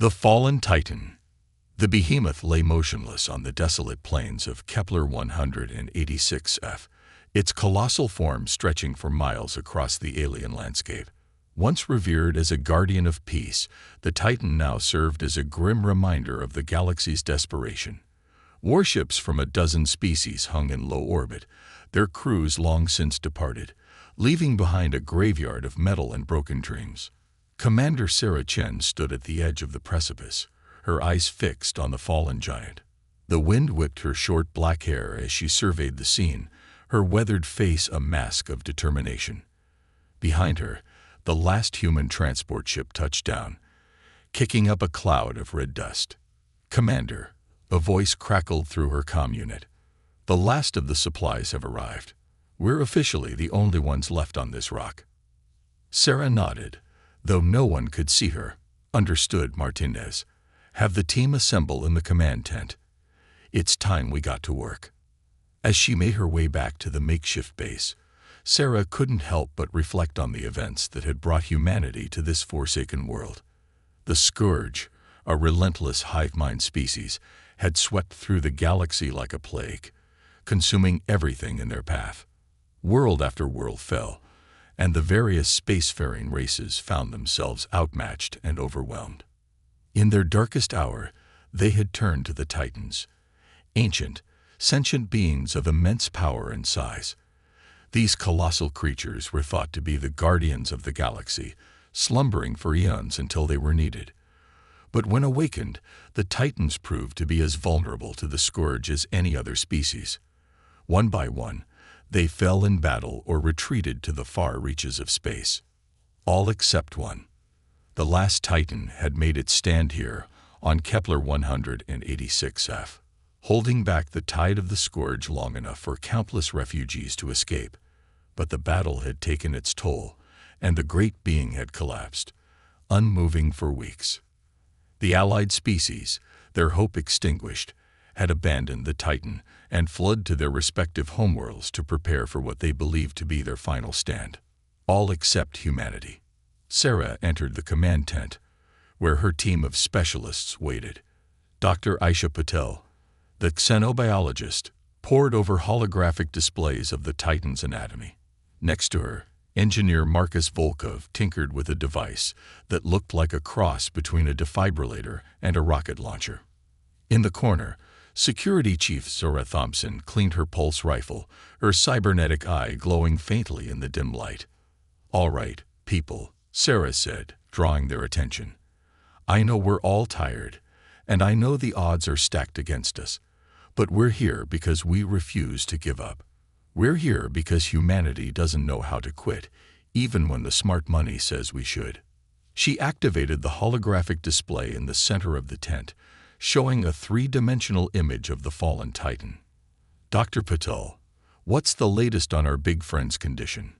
The fallen Titan. The behemoth lay motionless on the desolate plains of Kepler 186f, its colossal form stretching for miles across the alien landscape. Once revered as a guardian of peace, the Titan now served as a grim reminder of the galaxy's desperation. Warships from a dozen species hung in low orbit, their crews long since departed, leaving behind a graveyard of metal and broken dreams. Commander Sarah Chen stood at the edge of the precipice, her eyes fixed on the fallen giant. The wind whipped her short black hair as she surveyed the scene, her weathered face a mask of determination. Behind her, the last human transport ship touched down, kicking up a cloud of red dust. "Commander," a voice crackled through her comm unit. "The last of the supplies have arrived. We're officially the only ones left on this rock." Sarah nodded, though no one could see her. "Understood, Martinez. Have the team assemble in the command tent. It's time we got to work." As she made her way back to the makeshift base, Sarah couldn't help but reflect on the events that had brought humanity to this forsaken world. The Scourge, a relentless hive-mind species, had swept through the galaxy like a plague, consuming everything in their path. World after world fell, and the various spacefaring races found themselves outmatched and overwhelmed. In their darkest hour, they had turned to the Titans, ancient, sentient beings of immense power and size. These colossal creatures were thought to be the guardians of the galaxy, slumbering for eons until they were needed. But when awakened, the Titans proved to be as vulnerable to the Scourge as any other species. One by one, they fell in battle or retreated to the far reaches of space. All except one. The last Titan had made its stand here on Kepler 186f, holding back the tide of the Scourge long enough for countless refugees to escape. But the battle had taken its toll, and the great being had collapsed, unmoving for weeks. The allied species, their hope extinguished, had abandoned the Titan and fled to their respective homeworlds to prepare for what they believed to be their final stand. All except humanity. Sarah entered the command tent, where her team of specialists waited. Dr. Aisha Patel, the xenobiologist, pored over holographic displays of the Titan's anatomy. Next to her, engineer Marcus Volkov tinkered with a device that looked like a cross between a defibrillator and a rocket launcher. In the corner, Security Chief Zora Thompson cleaned her pulse rifle, her cybernetic eye glowing faintly in the dim light. "All right, people," Sarah said, drawing their attention. "I know we're all tired, and I know the odds are stacked against us, but we're here because we refuse to give up. We're here because humanity doesn't know how to quit, even when the smart money says we should." She activated the holographic display in the center of the tent, showing a three-dimensional image of the fallen Titan. "Dr. Patel, what's the latest on our big friend's condition?"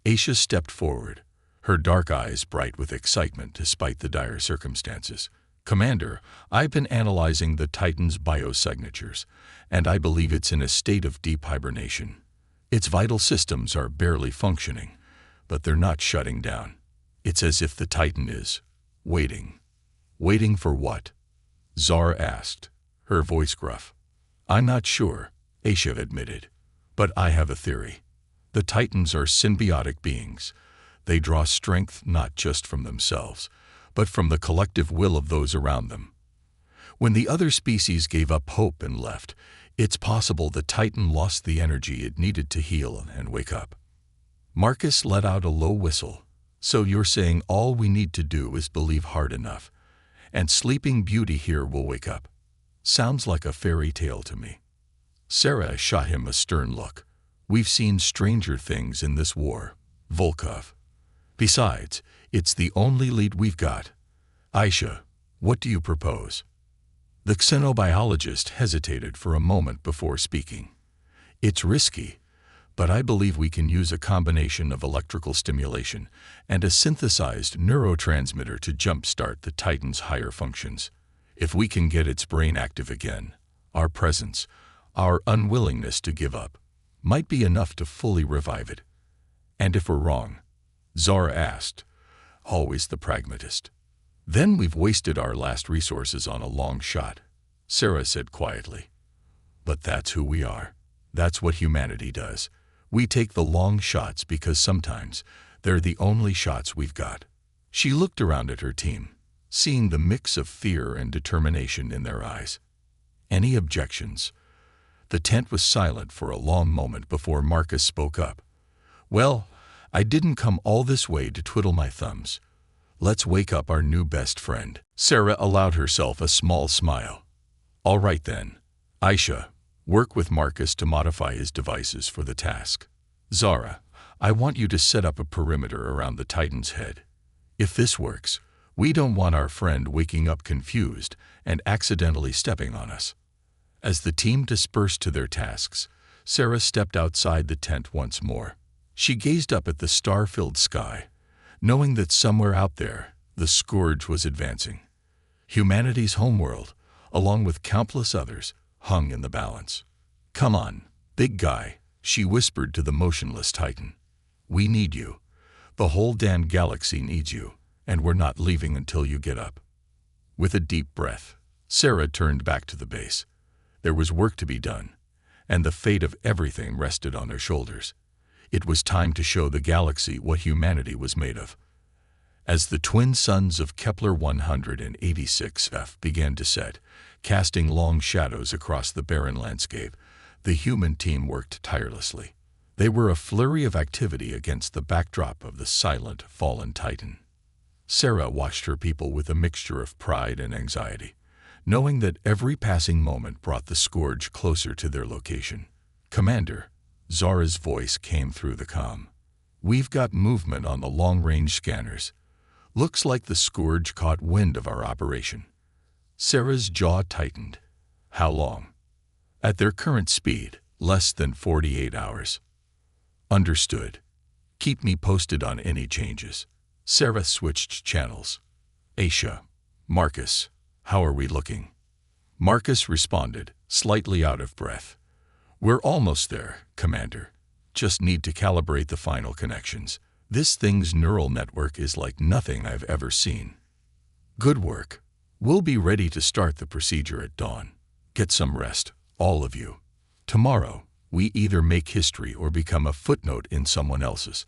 Aisha stepped forward, her dark eyes bright with excitement despite the dire circumstances. "Commander, I've been analyzing the Titan's biosignatures, and I believe it's in a state of deep hibernation. Its vital systems are barely functioning, but they're not shutting down. It's as if the Titan is waiting." "Waiting for what?" Zara asked, her voice gruff. "I'm not sure," Aisha admitted, "but I have a theory. The Titans are symbiotic beings. They draw strength not just from themselves, but from the collective will of those around them. When the other species gave up hope and left, it's possible the Titan lost the energy it needed to heal and wake up." Marcus let out a low whistle. "So you're saying all we need to do is believe hard enough, and Sleeping Beauty here will wake up? Sounds like a fairy tale to me." Sarah shot him a stern look. "We've seen stranger things in this war, Volkov. Besides, it's the only lead we've got. Aisha, what do you propose?" The xenobiologist hesitated for a moment before speaking. "It's risky, but I believe we can use a combination of electrical stimulation and a synthesized neurotransmitter to jumpstart the Titan's higher functions. If we can get its brain active again, our presence, our unwillingness to give up, might be enough to fully revive it. And if we're wrong?" Zara asked, always the pragmatist. Then we've wasted our last resources on a long shot, Sarah said quietly. But that's who we are. That's what humanity does. We take the long shots because sometimes they're the only shots we've got. She looked around at her team, seeing the mix of fear and determination in their eyes. Any objections? The tent was silent for a long moment before Marcus spoke up. Well, I didn't come all this way to twiddle my thumbs. Let's wake up our new best friend. Sarah allowed herself a small smile. All right then. Aisha, work with Marcus to modify his devices for the task. Zara, I want you to set up a perimeter around the Titan's head. If this works, we don't want our friend waking up confused and accidentally stepping on us. As the team dispersed to their tasks, Sarah stepped outside the tent once more. She gazed up at the star-filled sky, knowing that somewhere out there, the scourge was advancing. Humanity's homeworld, along with countless others, hung in the balance. Come on, big guy, she whispered to the motionless Titan. We need you. The whole damn galaxy needs you, and we're not leaving until you get up. With a deep breath, Sarah turned back to the base. There was work to be done, and the fate of everything rested on her shoulders. It was time to show the galaxy what humanity was made of. As the twin suns of Kepler 186f began to set, casting long shadows across the barren landscape, the human team worked tirelessly. They were a flurry of activity against the backdrop of the silent, fallen Titan. Sarah watched her people with a mixture of pride and anxiety, knowing that every passing moment brought the scourge closer to their location. Commander, Zara's voice came through the comm. We've got movement on the long-range scanners. Looks like the scourge caught wind of our operation. Sarah's jaw tightened. How long? At their current speed, less than 48 hours. Understood. Keep me posted on any changes. Sarah switched channels. Aisha, Marcus, how are we looking? Marcus responded, slightly out of breath. We're almost there, Commander. Just need to calibrate the final connections. This thing's neural network is like nothing I've ever seen. Good work. We'll be ready to start the procedure at dawn. Get some rest, all of you. Tomorrow, we either make history or become a footnote in someone else's.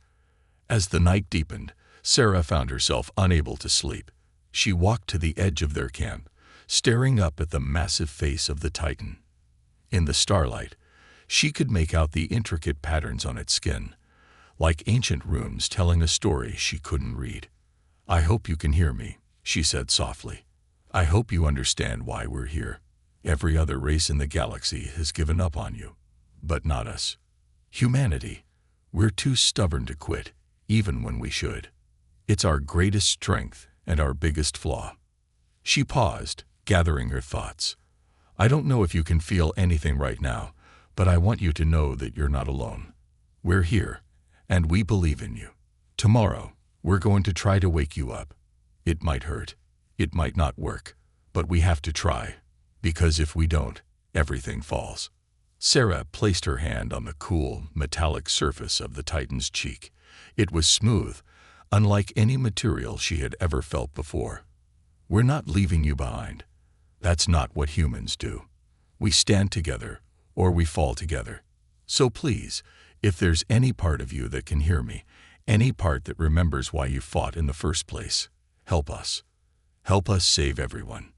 As the night deepened, Sarah found herself unable to sleep. She walked to the edge of their camp, staring up at the massive face of the Titan. In the starlight, she could make out the intricate patterns on its skin, like ancient runes telling a story she couldn't read. I hope you can hear me, she said softly. I hope you understand why we're here. Every other race in the galaxy has given up on you, but not us. Humanity, we're too stubborn to quit, even when we should. It's our greatest strength and our biggest flaw. She paused, gathering her thoughts. I don't know if you can feel anything right now, but I want you to know that you're not alone. We're here, and we believe in you. Tomorrow, we're going to try to wake you up. It might hurt. It might not work, but we have to try, because if we don't, everything falls. Sarah placed her hand on the cool, metallic surface of the Titan's cheek. It was smooth, unlike any material she had ever felt before. We're not leaving you behind. That's not what humans do. We stand together, or we fall together. So please, if there's any part of you that can hear me, any part that remembers why you fought in the first place, help us. Help us save everyone.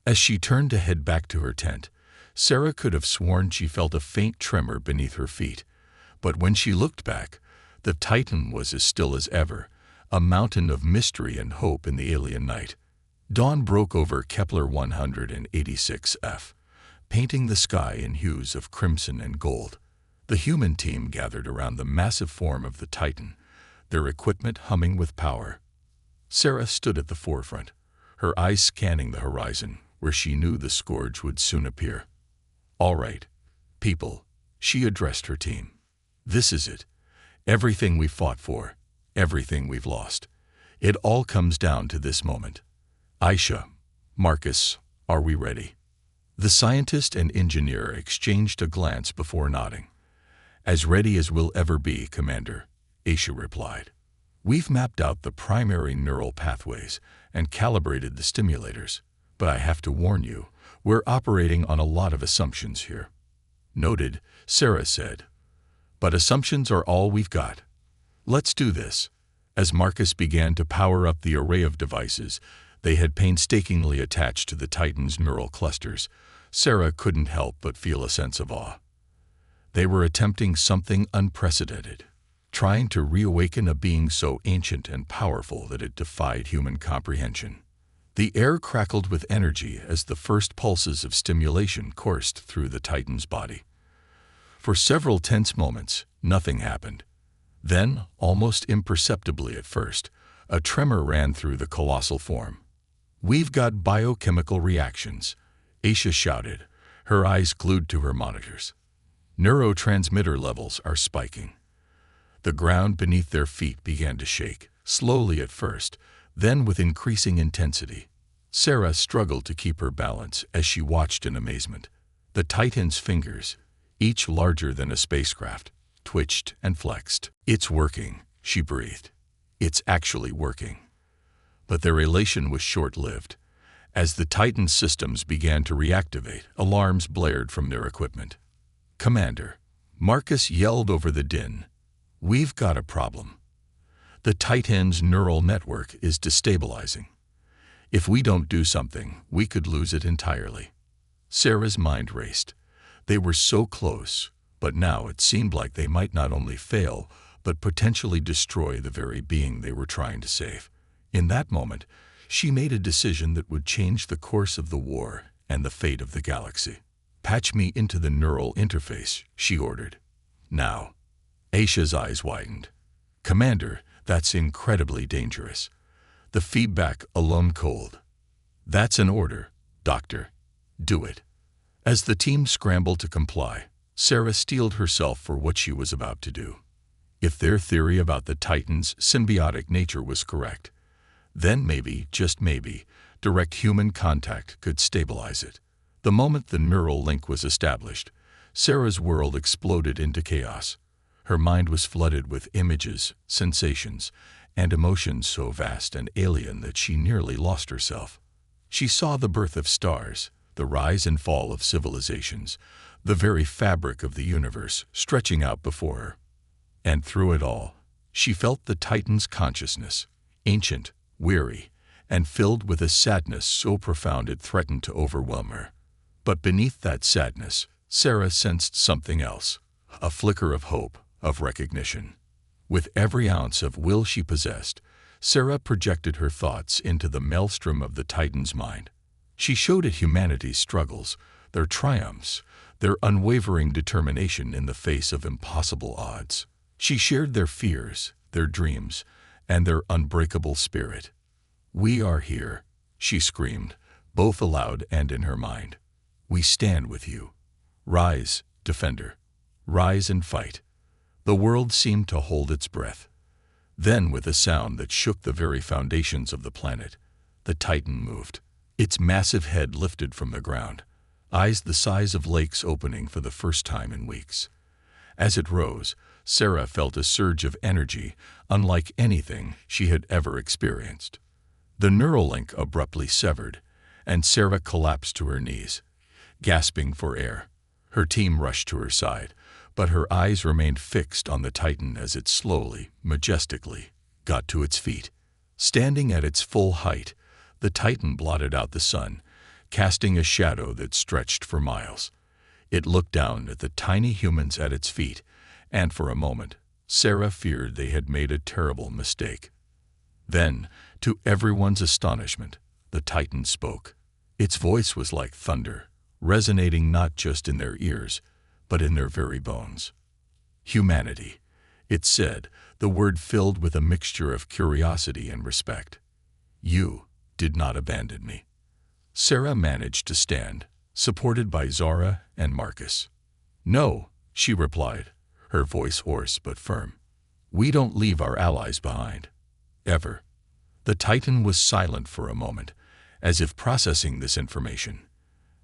As she turned to head back to her tent, Sarah could have sworn she felt a faint tremor beneath her feet. But when she looked back, the Titan was as still as ever, a mountain of mystery and hope in the alien night. Dawn broke over Kepler 186f, painting the sky in hues of crimson and gold. The human team gathered around the massive form of the Titan, their equipment humming with power. Sarah stood at the forefront, her eyes scanning the horizon, where she knew the scourge would soon appear. All right, people, she addressed her team. This is it. Everything we fought for, everything we've lost. It all comes down to this moment. Aisha, Marcus, are we ready? The scientist and engineer exchanged a glance before nodding. As ready as we'll ever be, Commander, Aisha replied. We've mapped out the primary neural pathways and calibrated the stimulators, but I have to warn you, we're operating on a lot of assumptions here. Noted, Sarah said. But assumptions are all we've got. Let's do this. As Marcus began to power up the array of devices they had painstakingly attached to the Titan's neural clusters, Sarah couldn't help but feel a sense of awe. They were attempting something unprecedented, trying to reawaken a being so ancient and powerful that it defied human comprehension. The air crackled with energy as the first pulses of stimulation coursed through the Titan's body. For several tense moments, nothing happened. Then, almost imperceptibly at first, a tremor ran through the colossal form. "We've got biochemical reactions," Aisha shouted, her eyes glued to her monitors. "Neurotransmitter levels are spiking." The ground beneath their feet began to shake, slowly at first, then with increasing intensity. Sarah struggled to keep her balance as she watched in amazement. The Titan's fingers, each larger than a spacecraft, twitched and flexed. "It's working," she breathed. "It's actually working." But their elation was short-lived. As the Titan's systems began to reactivate, alarms blared from their equipment. "Commander," Marcus yelled over the din, "we've got a problem. The Titan's neural network is destabilizing. If we don't do something, we could lose it entirely." Sarah's mind raced. They were so close, but now it seemed like they might not only fail, but potentially destroy the very being they were trying to save. In that moment, she made a decision that would change the course of the war and the fate of the galaxy. "Patch me into the neural interface," she ordered. "Now." Aisha's eyes widened. "Commander, that's incredibly dangerous. The feedback alone cold." "That's an order, Doctor. Do it." As the team scrambled to comply, Sarah steeled herself for what she was about to do. If their theory about the Titan's symbiotic nature was correct, then maybe, just maybe, direct human contact could stabilize it. The moment the neural link was established, Sarah's world exploded into chaos. Her mind was flooded with images, sensations, and emotions so vast and alien that she nearly lost herself. She saw the birth of stars, the rise and fall of civilizations, the very fabric of the universe stretching out before her. And through it all, she felt the Titan's consciousness, ancient, weary, and filled with a sadness so profound it threatened to overwhelm her. But beneath that sadness, Sarah sensed something else, a flicker of hope, of recognition. With every ounce of will she possessed, Sarah projected her thoughts into the maelstrom of the Titan's mind. She showed it humanity's struggles, their triumphs, their unwavering determination in the face of impossible odds. She shared their fears, their dreams, and their unbreakable spirit. "We are here," she screamed, both aloud and in her mind. "We stand with you. Rise, defender. Rise and fight." The world seemed to hold its breath. Then, with a sound that shook the very foundations of the planet, the Titan moved. Its massive head lifted from the ground, eyes the size of lakes opening for the first time in weeks. As it rose, Sarah felt a surge of energy unlike anything she had ever experienced. The neural link abruptly severed, and Sarah collapsed to her knees, gasping for air. Her team rushed to her side, but her eyes remained fixed on the Titan as it slowly, majestically, got to its feet. Standing at its full height, the Titan blotted out the sun, casting a shadow that stretched for miles. It looked down at the tiny humans at its feet, and for a moment, Sarah feared they had made a terrible mistake. Then, to everyone's astonishment, the Titan spoke. Its voice was like thunder, resonating not just in their ears, but in their very bones. "Humanity," it said, the word filled with a mixture of curiosity and respect. "You did not abandon me." Sarah managed to stand, supported by Zara and Marcus. "No," she replied, her voice hoarse but firm. "We don't leave our allies behind. Ever." The Titan was silent for a moment, as if processing this information.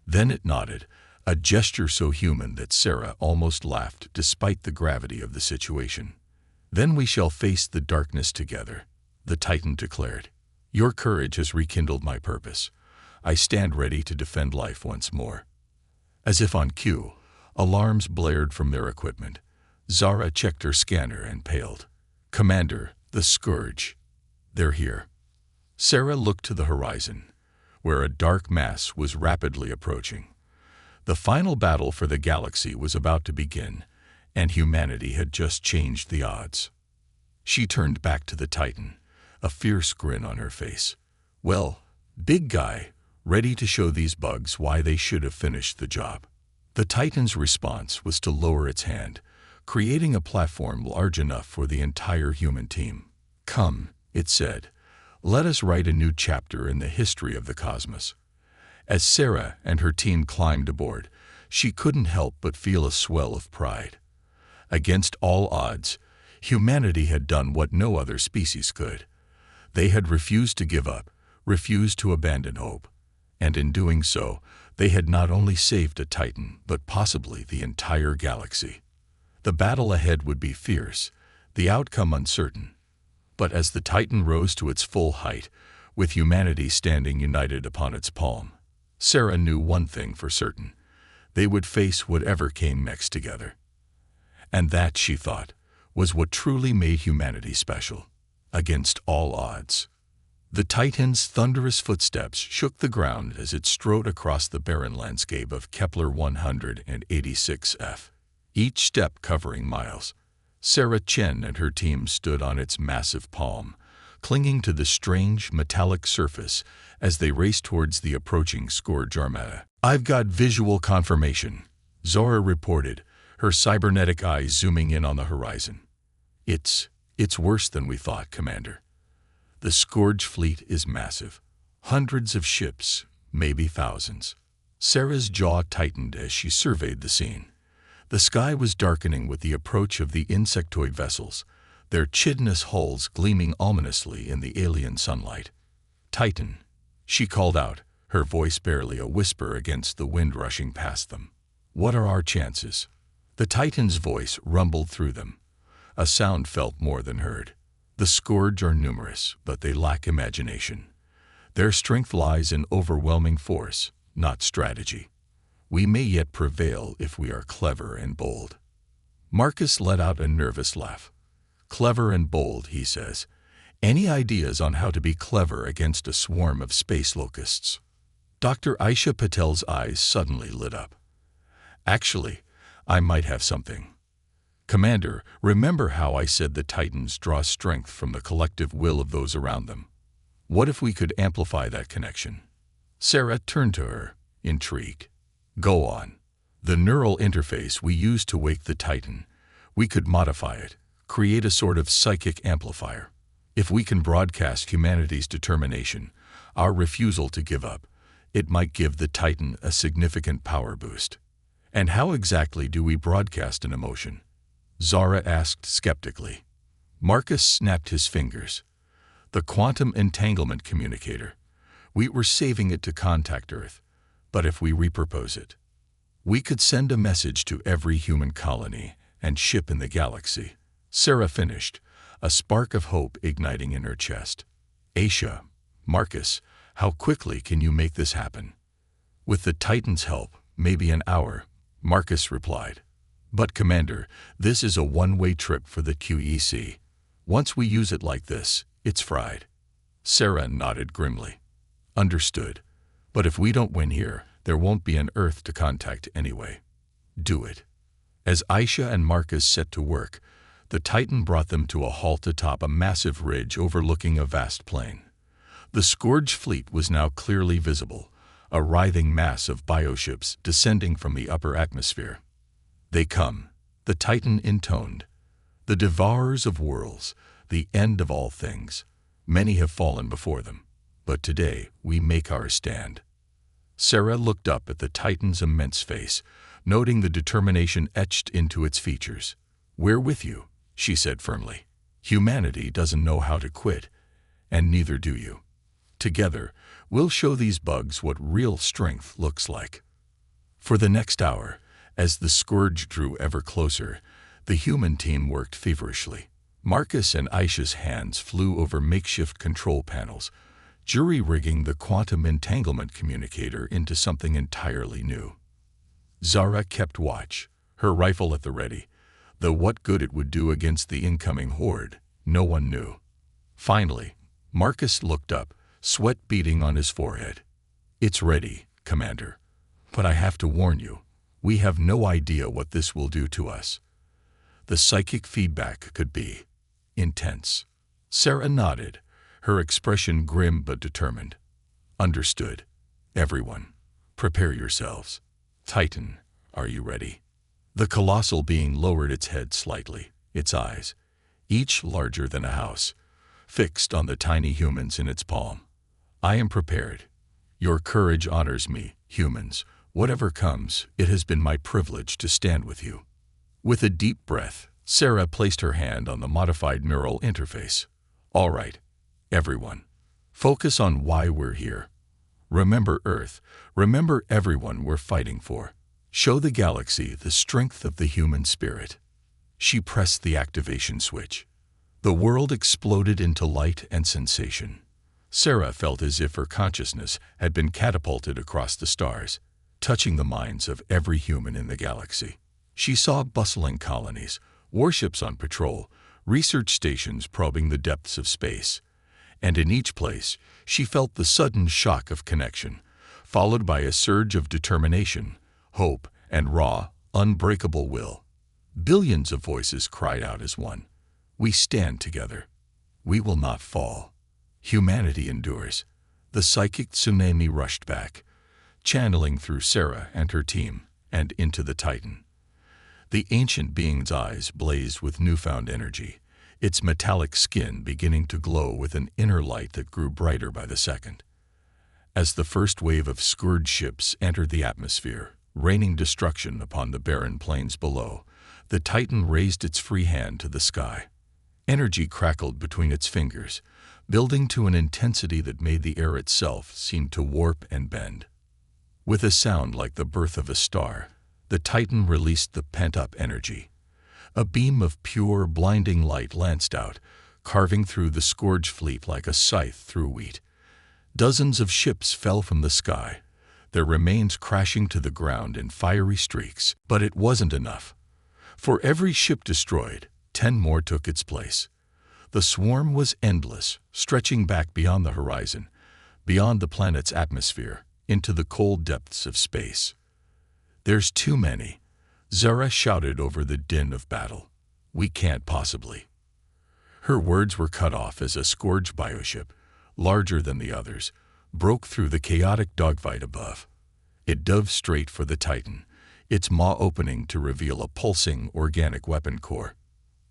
Then it nodded, a gesture so human that Sarah almost laughed despite the gravity of the situation. Then we shall face the darkness together, the Titan declared. Your courage has rekindled my purpose. I stand ready to defend life once more. As if on cue, alarms blared from their equipment. Zara checked her scanner and paled. Commander, the Scourge. They're here. Sarah looked to the horizon, where a dark mass was rapidly approaching. The final battle for the galaxy was about to begin, and humanity had just changed the odds. She turned back to the Titan, a fierce grin on her face. Well, big guy, ready to show these bugs why they should have finished the job. The Titan's response was to lower its hand, creating a platform large enough for the entire human team. Come, it said, let us write a new chapter in the history of the cosmos. As Sarah and her team climbed aboard, she couldn't help but feel a swell of pride. Against all odds, humanity had done what no other species could. They had refused to give up, refused to abandon hope, and in doing so, they had not only saved a Titan, but possibly the entire galaxy. The battle ahead would be fierce, the outcome uncertain. But as the Titan rose to its full height, with humanity standing united upon its palm, Sarah knew one thing for certain. They would face whatever came next together. And that, she thought, was what truly made humanity special, against all odds. The Titan's thunderous footsteps shook the ground as it strode across the barren landscape of Kepler 186f, each step covering miles. Sarah Chen and her team stood on its massive palm, clinging to the strange metallic surface as they raced towards the approaching Scourge Armada. I've got visual confirmation, Zora reported, her cybernetic eyes zooming in on the horizon. It's worse than we thought, Commander. The Scourge fleet is massive. Hundreds of ships, maybe thousands. Sarah's jaw tightened as she surveyed the scene. The sky was darkening with the approach of the insectoid vessels, their chitinous hulls gleaming ominously in the alien sunlight. Titan, she called out, her voice barely a whisper against the wind rushing past them. What are our chances? The Titan's voice rumbled through them, a sound felt more than heard. The Scourge are numerous, but they lack imagination. Their strength lies in overwhelming force, not strategy. We may yet prevail if we are clever and bold. Marcus let out a nervous laugh. Clever and bold, he says. Any ideas on how to be clever against a swarm of space locusts? Dr. Aisha Patel's eyes suddenly lit up. Actually, I might have something. Commander, remember how I said the Titans draw strength from the collective will of those around them? What if we could amplify that connection? Sarah turned to her, intrigued. Go on. The neural interface we use to wake the Titan, we could modify it, create a sort of psychic amplifier. If we can broadcast humanity's determination, our refusal to give up, it might give the Titan a significant power boost. And how exactly do we broadcast an emotion? Zara asked skeptically. Marcus snapped his fingers. The quantum entanglement communicator. We were saving it to contact Earth, but if we repurpose it, we could send a message to every human colony and ship in the galaxy. Sarah finished, a spark of hope igniting in her chest. Aisha, Marcus, how quickly can you make this happen? With the Titan's help, maybe an hour, Marcus replied. But Commander, this is a one-way trip for the QEC. Once we use it like this, it's fried. Sarah nodded grimly. Understood. But if we don't win here, there won't be an Earth to contact anyway. Do it. As Aisha and Marcus set to work, the Titan brought them to a halt atop a massive ridge overlooking a vast plain. The Scourge fleet was now clearly visible, a writhing mass of bioships descending from the upper atmosphere. They come, the Titan intoned. The devourers of worlds, the end of all things. Many have fallen before them, but today we make our stand. Sarah looked up at the Titan's immense face, noting the determination etched into its features. We're with you, she said firmly. Humanity doesn't know how to quit, and neither do you. Together, we'll show these bugs what real strength looks like. For the next hour, as the Scourge drew ever closer, the human team worked feverishly. Marcus and Aisha's hands flew over makeshift control panels, jury-rigging the quantum entanglement communicator into something entirely new. Zara kept watch, her rifle at the ready, though what good it would do against the incoming horde, no one knew. Finally, Marcus looked up, sweat beading on his forehead. "It's ready, Commander. But I have to warn you, we have no idea what this will do to us." The psychic feedback could be intense. Sarah nodded, her expression grim but determined. "Understood. Everyone, prepare yourselves. Titan, are you ready?" The colossal being lowered its head slightly, its eyes, each larger than a house, fixed on the tiny humans in its palm. "I am prepared. Your courage honors me, humans. Whatever comes, it has been my privilege to stand with you." With a deep breath, Sarah placed her hand on the modified neural interface. "All right, everyone. Focus on why we're here. Remember Earth. Remember everyone we're fighting for. Show the galaxy the strength of the human spirit." She pressed the activation switch. The world exploded into light and sensation. Sarah felt as if her consciousness had been catapulted across the stars, touching the minds of every human in the galaxy. She saw bustling colonies, warships on patrol, research stations probing the depths of space. And in each place, she felt the sudden shock of connection, followed by a surge of determination, hope, and raw, unbreakable will. Billions of voices cried out as one. "We stand together. We will not fall. Humanity endures." The psychic tsunami rushed back, channeling through Sarah and her team, and into the Titan. The ancient being's eyes blazed with newfound energy, its metallic skin beginning to glow with an inner light that grew brighter by the second. As the first wave of scourge ships entered the atmosphere, raining destruction upon the barren plains below, the Titan raised its free hand to the sky. Energy crackled between its fingers, building to an intensity that made the air itself seem to warp and bend. With a sound like the birth of a star, the Titan released the pent-up energy. A beam of pure, blinding light lanced out, carving through the scourge fleet like a scythe through wheat. Dozens of ships fell from the sky, their remains crashing to the ground in fiery streaks. But it wasn't enough. For every ship destroyed, 10 more took its place. The swarm was endless, stretching back beyond the horizon, beyond the planet's atmosphere, into the cold depths of space. "There's too many," Zara shouted over the din of battle. "We can't possibly." Her words were cut off as a scourge bioship, larger than the others, broke through the chaotic dogfight above. It dove straight for the Titan, its maw opening to reveal a pulsing organic weapon core.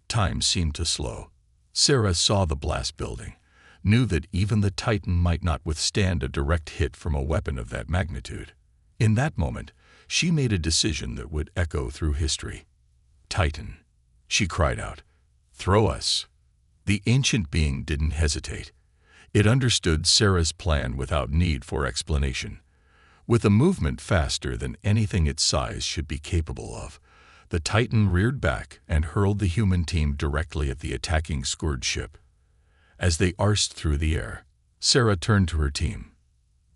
Time seemed to slow. Sarah saw the blast building, knew that even the Titan might not withstand a direct hit from a weapon of that magnitude. In that moment, she made a decision that would echo through history. "Titan," she cried out, "throw us." The ancient being didn't hesitate. It understood Sarah's plan without need for explanation. With a movement faster than anything its size should be capable of, the Titan reared back and hurled the human team directly at the attacking scourge ship. As they arsed through the air, Sarah turned to her team.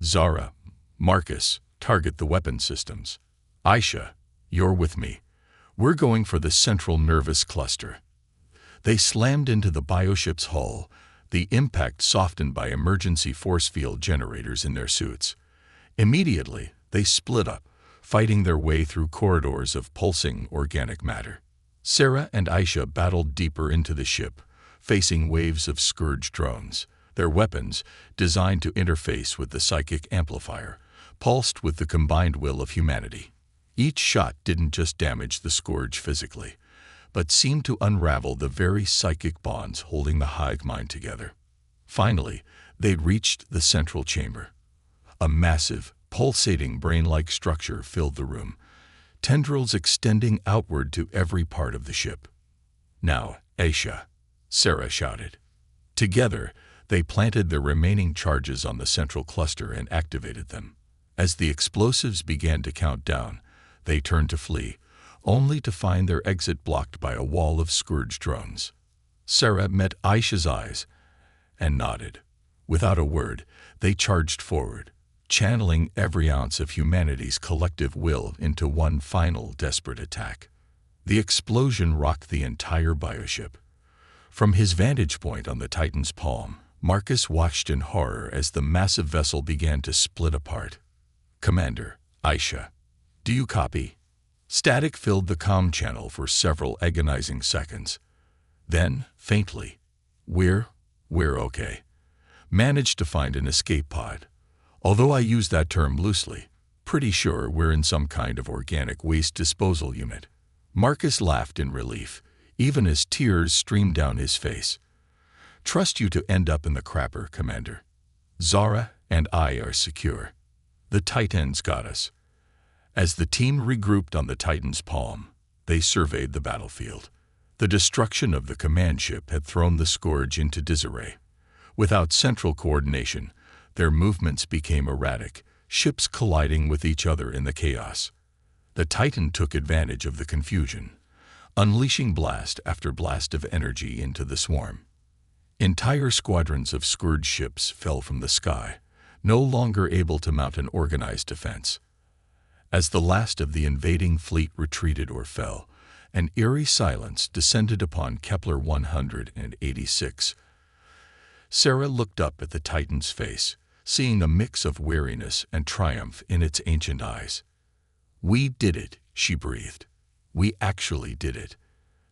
"Zara, Marcus, target the weapon systems. Aisha, you're with me. We're going for the central nervous cluster." They slammed into the bioship's hull, the impact softened by emergency force field generators in their suits. Immediately, they split up, fighting their way through corridors of pulsing organic matter. Sarah and Aisha battled deeper into the ship, facing waves of scourge drones, their weapons, designed to interface with the psychic amplifier, pulsed with the combined will of humanity. Each shot didn't just damage the scourge physically, but seemed to unravel the very psychic bonds holding the hive mind together. Finally, they'd reached the central chamber. A massive, pulsating brain-like structure filled the room, tendrils extending outward to every part of the ship. "Now, Aisha," Sarah shouted. Together, they planted their remaining charges on the central cluster and activated them. As the explosives began to count down, they turned to flee, only to find their exit blocked by a wall of scourge drones. Sarah met Aisha's eyes and nodded. Without a word, they charged forward, channeling every ounce of humanity's collective will into one final desperate attack. The explosion rocked the entire bioship. From his vantage point on the Titan's palm, Marcus watched in horror as the massive vessel began to split apart. "Commander, Aisha, do you copy?" Static filled the comm channel for several agonizing seconds. Then, faintly, We're okay. Managed to find an escape pod. Although I use that term loosely, pretty sure we're in some kind of organic waste disposal unit." Marcus laughed in relief, even as tears streamed down his face. "Trust you to end up in the crapper, Commander. Zara and I are secure. The Titans got us." As the team regrouped on the Titan's palm, they surveyed the battlefield. The destruction of the command ship had thrown the Scourge into disarray. Without central coordination, their movements became erratic, ships colliding with each other in the chaos. The Titan took advantage of the confusion, unleashing blast after blast of energy into the swarm. Entire squadrons of Scourge ships fell from the sky, no longer able to mount an organized defense. As the last of the invading fleet retreated or fell, an eerie silence descended upon Kepler 186. Sarah looked up at the Titan's face, seeing a mix of weariness and triumph in its ancient eyes. "We did it," she breathed. "We actually did it."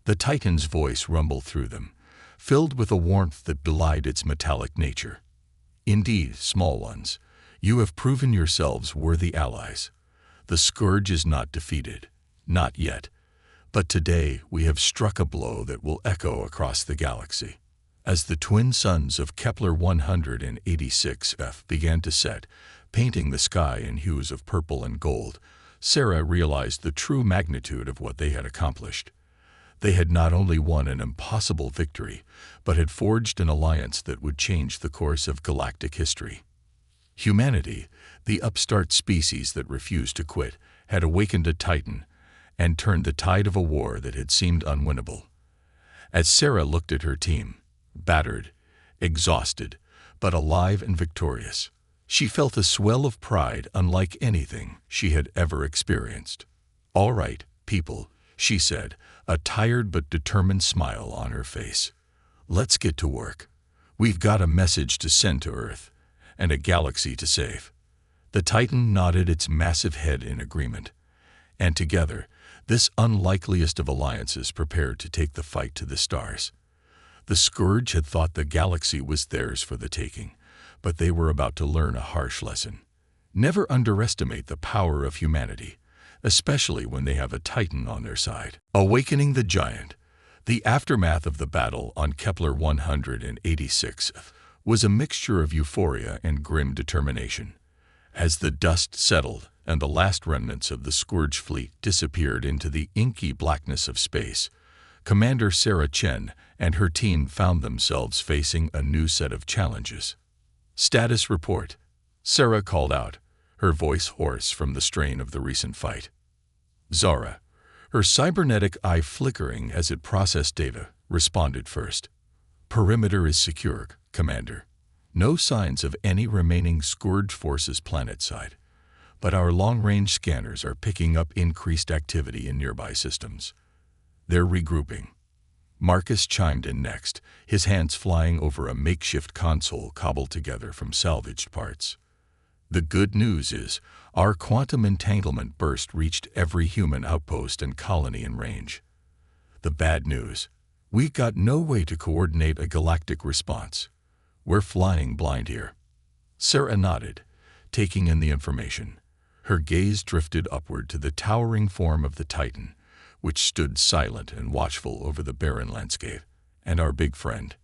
The Titan's voice rumbled through them, filled with a warmth that belied its metallic nature. "Indeed, small ones, you have proven yourselves worthy allies. The Scourge is not defeated. Not yet. But today we have struck a blow that will echo across the galaxy." As the twin suns of Kepler 186f began to set, painting the sky in hues of purple and gold, Sarah realized the true magnitude of what they had accomplished. They had not only won an impossible victory, but had forged an alliance that would change the course of galactic history. Humanity, the upstart species that refused to quit, had awakened a Titan and turned the tide of a war that had seemed unwinnable. As Sarah looked at her team, battered, exhausted, but alive and victorious, she felt a swell of pride unlike anything she had ever experienced. "All right, people," she said, a tired but determined smile on her face. "Let's get to work. We've got a message to send to Earth, and a galaxy to save." The Titan nodded its massive head in agreement, and together, this unlikeliest of alliances prepared to take the fight to the stars. The Scourge had thought the galaxy was theirs for the taking, but they were about to learn a harsh lesson. Never underestimate the power of humanity, especially when they have a Titan on their side. Awakening the giant, the aftermath of the battle on Kepler 186 was a mixture of euphoria and grim determination. As the dust settled and the last remnants of the Scourge fleet disappeared into the inky blackness of space, Commander Sarah Chen and her team found themselves facing a new set of challenges. "Status report," Sarah called out, her voice hoarse from the strain of the recent fight. Zara, her cybernetic eye flickering as it processed data, responded first. "Perimeter is secure, Commander. No signs of any remaining Scourge forces planetside, but our long-range scanners are picking up increased activity in nearby systems. They're regrouping." Marcus chimed in next, his hands flying over a makeshift console cobbled together from salvaged parts. "The good news is, our quantum entanglement burst reached every human outpost and colony in range. The bad news, we got no way to coordinate a galactic response. We're flying blind here." Sarah nodded, taking in the information. Her gaze drifted upward to the towering form of the Titan, which stood silent and watchful over the barren landscape. "And our big friend.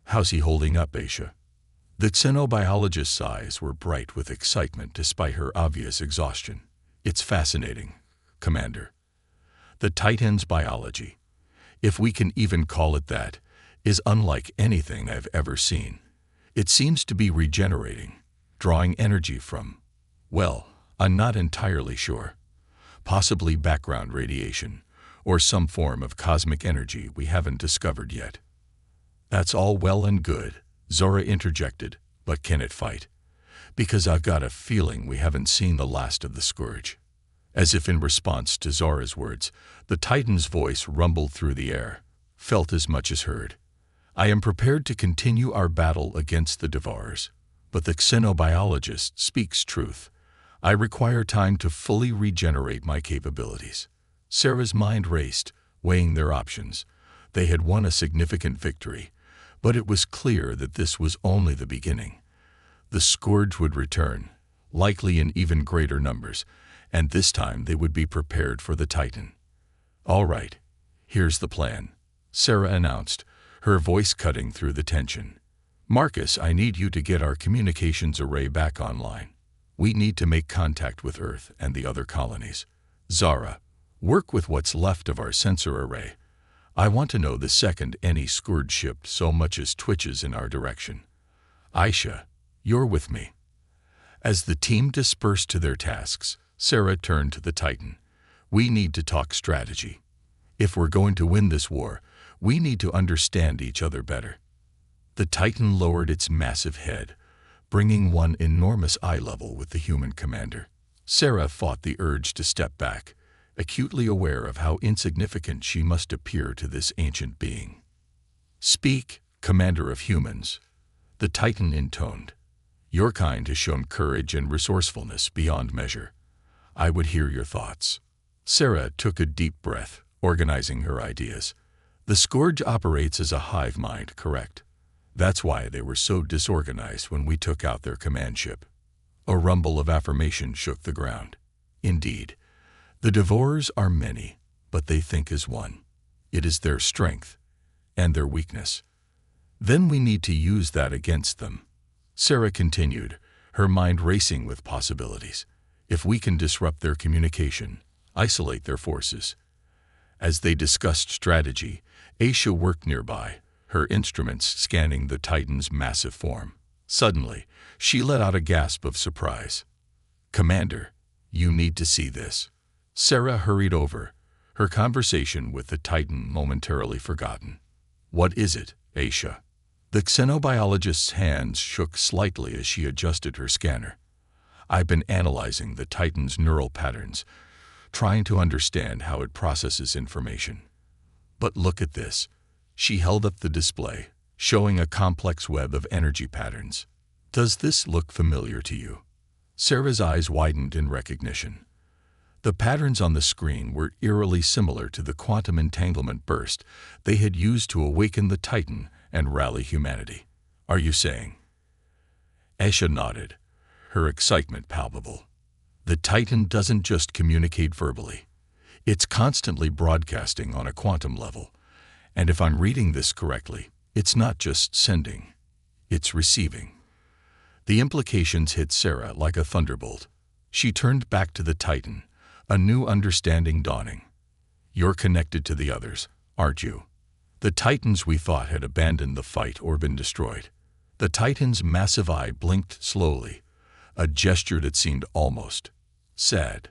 How's he holding up, Aisha?" The xenobiologist's eyes were bright with excitement despite her obvious exhaustion. "It's fascinating, Commander. The Titan's biology, if we can even call it that, is unlike anything I've ever seen. It seems to be regenerating, drawing energy from, well, I'm not entirely sure. Possibly background radiation, or some form of cosmic energy we haven't discovered yet." That's all well and good, Zora interjected, but can it fight? Because I've got a feeling we haven't seen the last of the Scourge. As if in response to Zora's words, the Titan's voice rumbled through the air, felt as much as heard. I am prepared to continue our battle against the Devourers, but the xenobiologist speaks truth. I require time to fully regenerate my capabilities. Sarah's mind raced, weighing their options. They had won a significant victory, but it was clear that this was only the beginning. The Scourge would return, likely in even greater numbers, and this time they would be prepared for the Titan. All right, here's the plan, Sarah announced, her voice cutting through the tension. Marcus, I need you to get our communications array back online. We need to make contact with Earth and the other colonies. Zara, work with what's left of our sensor array. I want to know the second any Scourge ship so much as twitches in our direction. Aisha, you're with me. As the team dispersed to their tasks, Sarah turned to the Titan. We need to talk strategy. If we're going to win this war, we need to understand each other better. The Titan lowered its massive head, bringing one enormous eye level with the human commander. Sarah fought the urge to step back, acutely aware of how insignificant she must appear to this ancient being. Speak, Commander of Humans, the Titan intoned. Your kind has shown courage and resourcefulness beyond measure. I would hear your thoughts. Sarah took a deep breath, organizing her ideas. The Scourge operates as a hive mind, correct? That's why they were so disorganized when we took out their command ship. A rumble of affirmation shook the ground. Indeed, the Devourers are many, but they think as one. It is their strength and their weakness. Then we need to use that against them. Sarah continued, her mind racing with possibilities. If we can disrupt their communication, isolate their forces. As they discussed strategy, Aisha worked nearby, her instruments scanning the Titan's massive form. Suddenly, she let out a gasp of surprise. Commander, you need to see this. Sarah hurried over, her conversation with the Titan momentarily forgotten. What is it, Aisha? The xenobiologist's hands shook slightly as she adjusted her scanner. I've been analyzing the Titan's neural patterns, trying to understand how it processes information. But look at this. She held up the display, showing a complex web of energy patterns. Does this look familiar to you? Sarah's eyes widened in recognition. The patterns on the screen were eerily similar to the quantum entanglement burst they had used to awaken the Titan and rally humanity. Are you saying? Aisha nodded, her excitement palpable. The Titan doesn't just communicate verbally. It's constantly broadcasting on a quantum level. And if I'm reading this correctly, it's not just sending, it's receiving. The implications hit Sarah like a thunderbolt. She turned back to the Titan, a new understanding dawning. You're connected to the others, aren't you? The Titans we thought had abandoned the fight or been destroyed. The Titan's massive eye blinked slowly, a gesture that seemed almost sad.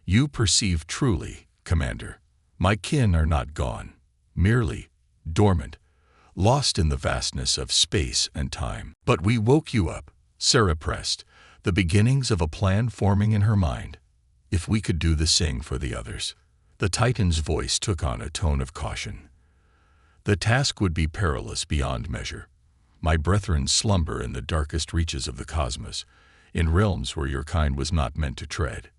You perceive truly, Commander. My kin are not gone, merely dormant, lost in the vastness of space and time. But we woke you up, Sarah pressed, the beginnings of a plan forming in her mind. If we could do the same for the others. The Titan's voice took on a tone of caution. The task would be perilous beyond measure. My brethren slumber in the darkest reaches of the cosmos, in realms where your kind was not meant to tread.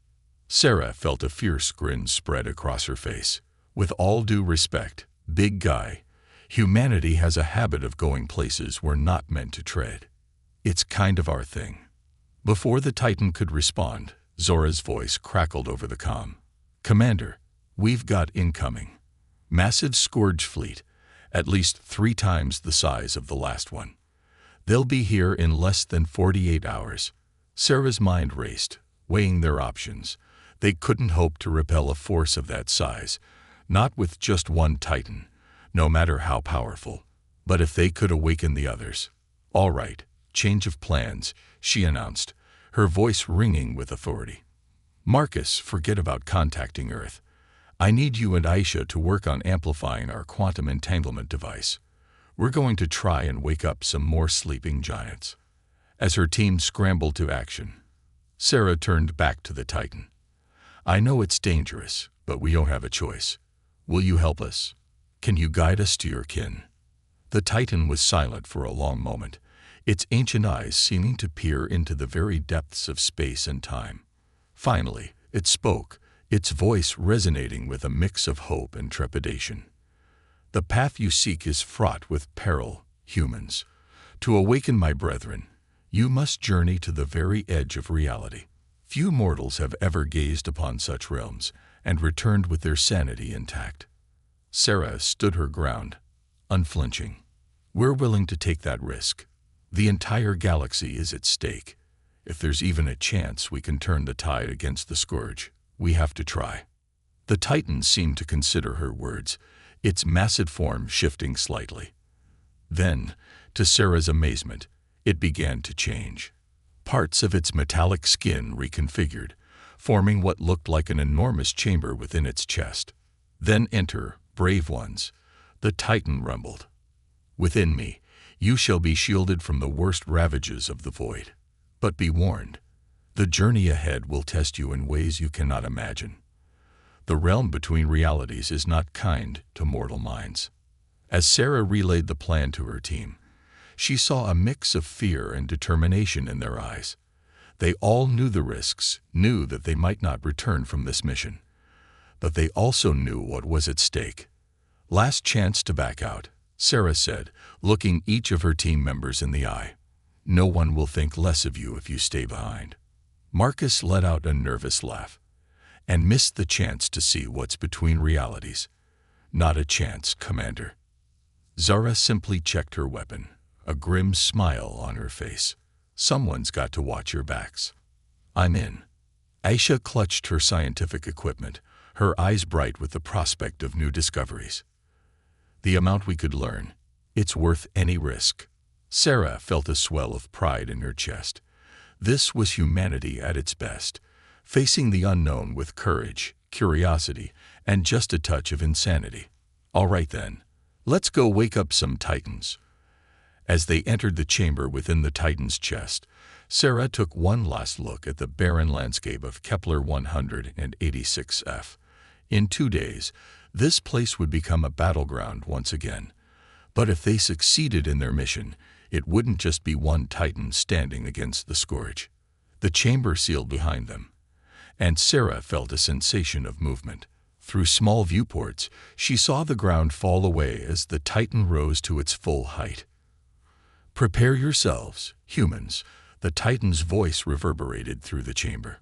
Sarah felt a fierce grin spread across her face. With all due respect, big guy, humanity has a habit of going places we're not meant to tread. It's kind of our thing. Before the Titan could respond, Zora's voice crackled over the comm. Commander, we've got incoming. Massive Scourge fleet, at least 3 times the size of the last one. They'll be here in less than 48 hours. Sarah's mind raced, weighing their options. They couldn't hope to repel a force of that size, not with just one Titan, no matter how powerful. But if they could awaken the others. All right, change of plans, she announced, her voice ringing with authority. Marcus, forget about contacting Earth. I need you and Aisha to work on amplifying our quantum entanglement device. We're going to try and wake up some more sleeping giants." As her team scrambled to action, Sarah turned back to the Titan. "I know it's dangerous, but we don't have a choice. Will you help us? Can you guide us to your kin?" The Titan was silent for a long moment, its ancient eyes seeming to peer into the very depths of space and time. Finally, it spoke, its voice resonating with a mix of hope and trepidation. "The path you seek is fraught with peril, humans. To awaken my brethren, you must journey to the very edge of reality. Few mortals have ever gazed upon such realms and returned with their sanity intact." Sarah stood her ground, unflinching. "We're willing to take that risk. The entire galaxy is at stake. If there's even a chance we can turn the tide against the scourge, we have to try." The Titan seemed to consider her words, its massive form shifting slightly. Then, to Sarah's amazement, it began to change. Parts of its metallic skin reconfigured, forming what looked like an enormous chamber within its chest. "Then enter, brave ones," the Titan rumbled. "Within me, you shall be shielded from the worst ravages of the void. But be warned, the journey ahead will test you in ways you cannot imagine. The realm between realities is not kind to mortal minds." As Sarah relayed the plan to her team, she saw a mix of fear and determination in their eyes. They all knew the risks, knew that they might not return from this mission. But they also knew what was at stake. "Last chance to back out," Sarah said, looking each of her team members in the eye. "No one will think less of you if you stay behind." Marcus let out a nervous laugh, and missed the chance to see what's between realities. "Not a chance, Commander." Zara simply checked her weapon, a grim smile on her face. "Someone's got to watch your backs." "I'm in." Aisha clutched her scientific equipment, her eyes bright with the prospect of new discoveries. "The amount we could learn, it's worth any risk." Sarah felt a swell of pride in her chest. This was humanity at its best, facing the unknown with courage, curiosity, and just a touch of insanity. "All right then, let's go wake up some Titans." As they entered the chamber within the Titan's chest, Sarah took one last look at the barren landscape of Kepler 186f. In 2 days, this place would become a battleground once again. But if they succeeded in their mission, it wouldn't just be one Titan standing against the scourge. The chamber sealed behind them, and Sarah felt a sensation of movement. Through small viewports, she saw the ground fall away as the Titan rose to its full height. "Prepare yourselves, humans," the Titan's voice reverberated through the chamber.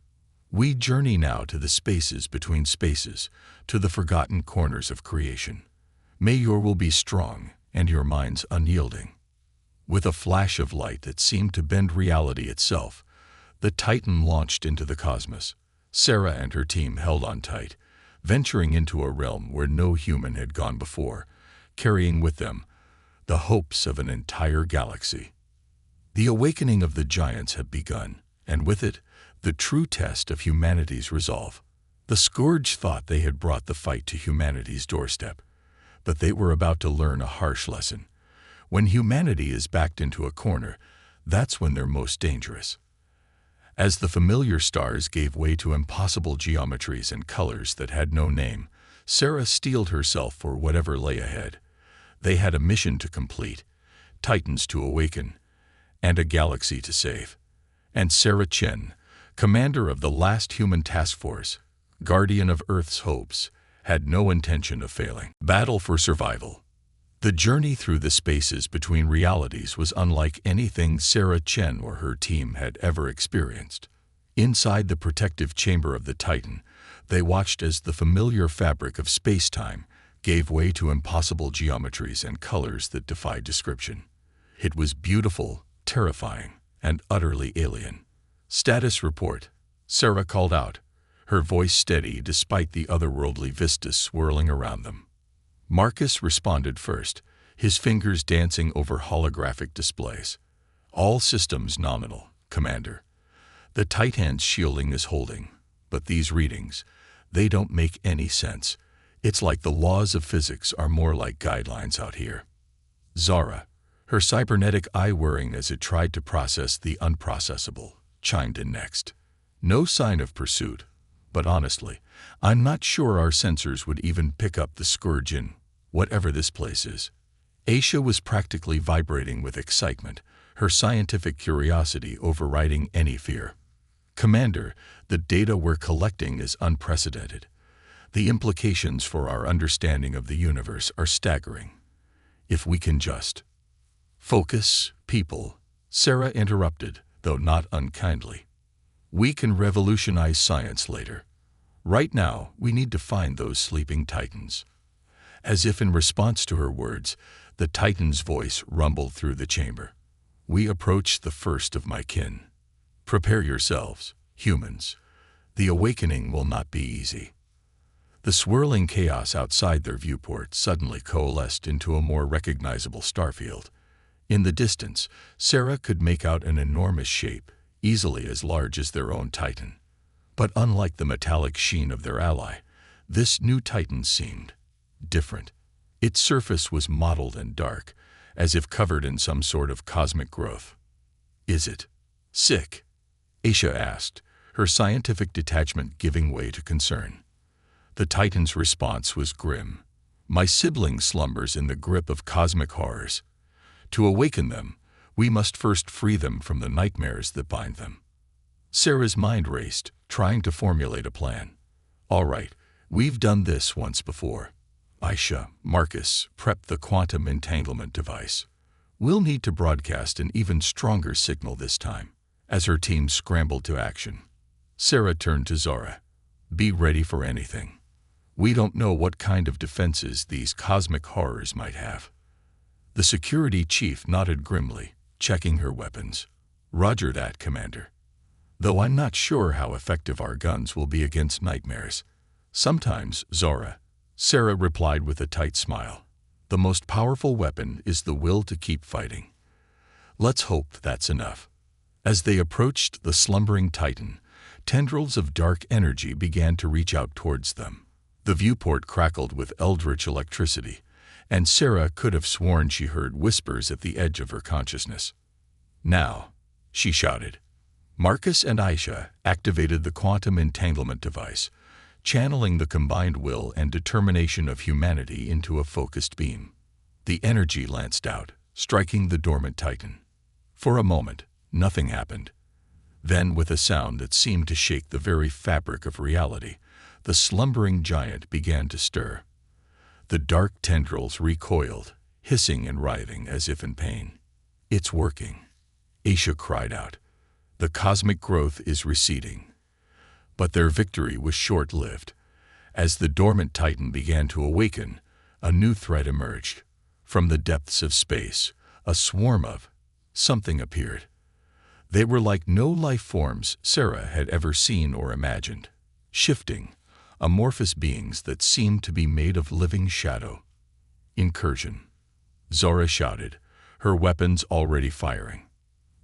"We journey now to the spaces between spaces, to the forgotten corners of creation. May your will be strong and your minds unyielding." With a flash of light that seemed to bend reality itself, the Titan launched into the cosmos. Sarah and her team held on tight, venturing into a realm where no human had gone before, carrying with them the hopes of an entire galaxy. The awakening of the giants had begun, and with it, the true test of humanity's resolve. The scourge thought they had brought the fight to humanity's doorstep, but they were about to learn a harsh lesson. When humanity is backed into a corner, that's when they're most dangerous. As the familiar stars gave way to impossible geometries and colors that had no name, Sarah steeled herself for whatever lay ahead. They had a mission to complete, Titans to awaken, and a galaxy to save. And Sarah Chen, commander of the last human task force, guardian of Earth's hopes, had no intention of failing. Battle for survival. The journey through the spaces between realities was unlike anything Sarah Chen or her team had ever experienced. Inside the protective chamber of the Titan, they watched as the familiar fabric of space-time gave way to impossible geometries and colors that defied description. It was beautiful, terrifying, and utterly alien. "Status report," Sarah called out, her voice steady despite the otherworldly vistas swirling around them. Marcus responded first, his fingers dancing over holographic displays. "All systems nominal, Commander. The Titan's shielding is holding, but these readings, they don't make any sense. It's like the laws of physics are more like guidelines out here." Zara, her cybernetic eye whirring as it tried to process the unprocessable, chimed in next. No sign of pursuit, but honestly, I'm not sure our sensors would even pick up the scourge in whatever this place is. Aisha was practically vibrating with excitement, her scientific curiosity overriding any fear. Commander, the data we're collecting is unprecedented. The implications for our understanding of the universe are staggering. If we can just focus, people, Sarah interrupted, though not unkindly. We can revolutionize science later. Right now, we need to find those sleeping titans. As if in response to her words, the titan's voice rumbled through the chamber. We approach the first of my kin. Prepare yourselves, humans. The awakening will not be easy. The swirling chaos outside their viewport suddenly coalesced into a more recognizable starfield. In the distance, Sarah could make out an enormous shape, easily as large as their own titan. But unlike the metallic sheen of their ally, this new titan seemed different. Its surface was mottled and dark, as if covered in some sort of cosmic growth. Is it sick? Aisha asked, her scientific detachment giving way to concern. The titan's response was grim. My sibling slumbers in the grip of cosmic horrors. To awaken them, we must first free them from the nightmares that bind them. Sarah's mind raced, trying to formulate a plan. All right, we've done this once before. Aisha, Marcus, prep the quantum entanglement device. We'll need to broadcast an even stronger signal this time. As her team scrambled to action, Sarah turned to Zara. Be ready for anything. We don't know what kind of defenses these cosmic horrors might have. The security chief nodded grimly, checking her weapons. Roger that, Commander. Though I'm not sure how effective our guns will be against nightmares. Sometimes, Zara, Sarah replied with a tight smile. The most powerful weapon is the will to keep fighting. Let's hope that's enough. As they approached the slumbering titan, tendrils of dark energy began to reach out towards them. The viewport crackled with eldritch electricity, and Sarah could have sworn she heard whispers at the edge of her consciousness. Now, she shouted. Marcus and Aisha activated the quantum entanglement device, channeling the combined will and determination of humanity into a focused beam. The energy lanced out, striking the dormant titan. For a moment, nothing happened. Then, with a sound that seemed to shake the very fabric of reality, the slumbering giant began to stir. The dark tendrils recoiled, hissing and writhing as if in pain. It's working, Aisha cried out. The cosmic growth is receding. But their victory was short-lived. As the dormant titan began to awaken, a new threat emerged. From the depths of space, a swarm of something appeared. They were like no life forms Sarah had ever seen or imagined. Shifting, amorphous beings that seemed to be made of living shadow. Incursion, Zara shouted, her weapons already firing.